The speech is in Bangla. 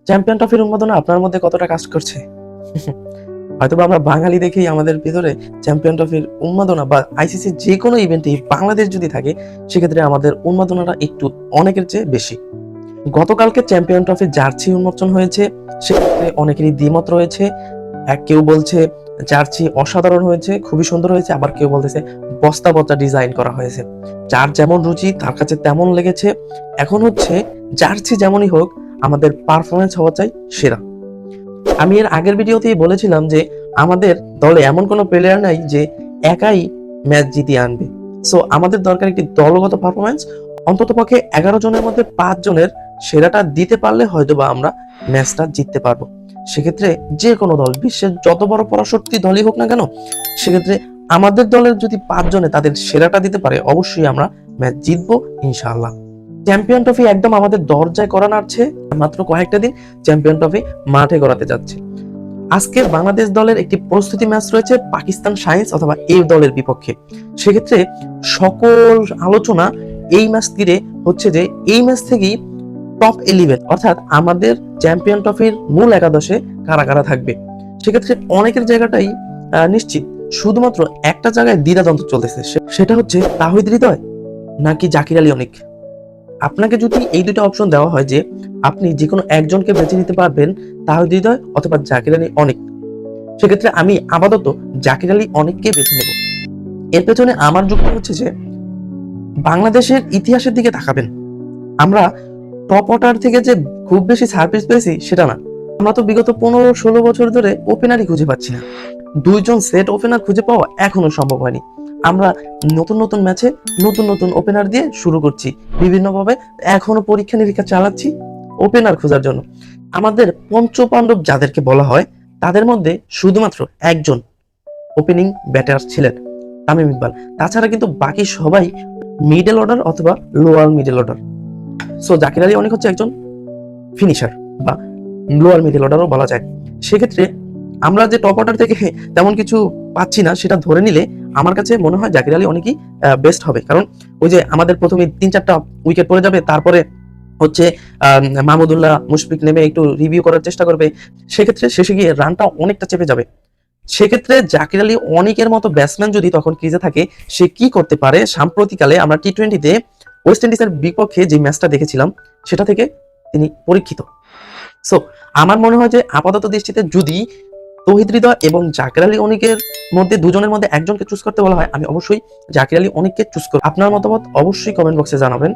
চ্যাম্পিয়ন ট্রফির উন্মাদনা আপনার মধ্যে কতটা কাজ করছে? হয়তোবা আমরা বাঙালি দেখেই আমাদের ভিতরে চ্যাম্পিয়ন ট্রফির উন্মাদনা বা আইসিসির যে কোনো ইভেন্টে বাংলাদেশ যদি থাকে, সেক্ষেত্রে আমাদের উন্মাদনাটা একটু অনেকের চেয়ে বেশি। গতকালকে চ্যাম্পিয়ন ট্রফির জার্সি উন্মোচন হয়েছে, সেক্ষেত্রে অনেকেরই দ্বিমত রয়েছে। কেউ বলছে জার্সি অসাধারণ হয়েছে, খুবই সুন্দর হয়েছে, আবার কেউ বলতেছে বস্তা বস্তা ডিজাইন করা হয়েছে। যার যেমন রুচি তার কাছে তেমন লেগেছে। এখন হচ্ছে জার্সি যেমনই হোক, আমাদের পারফরমেন্স হওয়া চাই সেরা। আমি এর আগের ভিডিওতেই বলেছিলাম যে আমাদের দলে এমন কোনো প্লেয়ার নাই যে একাই ম্যাচ জিতিয়ে আনবে। সো আমাদের দরকার একটি দলগত পারফরমেন্স। অন্তত পক্ষে 11 জনের মধ্যে 5 জনের সেরাটা দিতে পারলে হয়তোবা আমরা ম্যাচটা জিততে পারবো। সেক্ষেত্রে যে কোনো দল, বিশ্বের যত বড় পরাশক্তি দলই হোক না কেন, সেক্ষেত্রে আমাদের দলের যদি 5 জনে তাদের সেরাটা দিতে পারে, অবশ্যই আমরা ম্যাচ জিতবো ইনশাআল্লাহ। চ্যাম্পিয়ন ট্রফি একদম আমাদের দরজায় করা নাড়ছে। মাত্র কয়েকটা দিন চ্যাম্পিয়ন ট্রফি মাঠে গড়াতে যাচ্ছে। আজকে বাংলাদেশ দলের একটি প্রস্তুতি ম্যাচ রয়েছে পাকিস্তান সায়েন্স অথবা এই দলের বিপক্ষে। সেক্ষেত্রে সকল আলোচনা এই ম্যাচ ঘিরে হচ্ছে যে এই ম্যাচ থেকেই টপ 11 অর্থাৎ আমাদের চ্যাম্পিয়ন ট্রফির মূল একাদশে কারা কারা থাকবে। সেক্ষেত্রে অনেকের জায়গাটাই নিশ্চিত, শুধুমাত্র একটা জায়গায় দ্বিধাদ্বন্দ্ব চলতেছে, সেটা হচ্ছে তাহিদ হৃদয় নাকি জাকির আলী অনিক। আপনাকে যদি এই দুটো অপশন দেওয়া হয় যে আপনি যে কোনো একজনকে বেছে নিতে পারবেন, তাহিদ হৃদয় অথবা জাকির আলী অনিক, সেক্ষেত্রে আমি আপাতত জাকির আলী অনিককে বেছে নেব। এর পেছনে আমার যুক্তি হচ্ছে যে বাংলাদেশের ইতিহাসের দিকে তাকাবেন, আমরা টপ অর্ডার থেকে যে খুব বেশি সার্ভিস পেয়েছি সেটা না। আমরা তো বিগত 15-16 বছর ধরে ওপেনারই খুঁজে পাচ্ছি না। 2 জন সেট ওপেনার খুঁজে পাওয়া এখনো সম্ভব হয়নি। আমরা নতুন নতুন ম্যাচে নতুন নতুন ওপেনার দিয়ে শুরু করছি, বিভিন্নভাবে এখনো পরীক্ষা নিরীক্ষা চালাচ্ছি ওপেনার খোঁজার জন্য। আমাদের পঞ্চপাণ্ডব যাদেরকে বলা হয়, তাদের মধ্যে শুধুমাত্র একজন ওপেনিং ব্যাটার ছিলেন, তামিম ইকবাল। তাছাড়া কিন্তু বাকি সবাই মিডল অর্ডার অথবা lower middle order. So Zakir Ali অনেক হচ্ছে একজন ফিনিশার বা লোয়ার মিডল অর্ডারও বলা যায়। সেক্ষেত্রে আমরা যে টপ অর্ডার থেকে তেমন কিছু পাচ্ছি না, সেটা ধরে নিলে আমার কাছে মনে হয় জাকির আলী অনেকই বেস্ট হবে। কারণ ওই যে আমাদের প্রথমে 3-4টা উইকেট পড়ে যাবে, তারপরে হচ্ছে মাহমুদুল্লাহ মুশফিক নেমে একটু রিভিউ করার চেষ্টা করবে, সেক্ষেত্রে শেষে গিয়ে রানটা অনেকটা চেপে যাবে। সেক্ষেত্রে জাকির আলী অনিকের মতো ব্যাটসম্যান যদি তখন ক্রিজে থাকে, সে কি করতে পারে, সাম্প্রতিককালে আমরা টি-20তে ওয়েস্ট ইন্ডিজের বিপক্ষে যে ম্যাচটা দেখেছিলাম, সেটা থেকে তিনি পরীক্ষিত। সো আমার মনে হয় যে আপাতত দৃষ্টিতে যদি তৌহিদ হৃদয় এবং জাকির আলী অনিকের মধ্যে দুজনের মধ্যে একজনকে চুজ করতে বলা হয়, আমি অবশ্যই জাকির আলী অনিককে চুজ করব। আপনার মতামত অবশ্যই কমেন্ট বক্সে জানাবেন।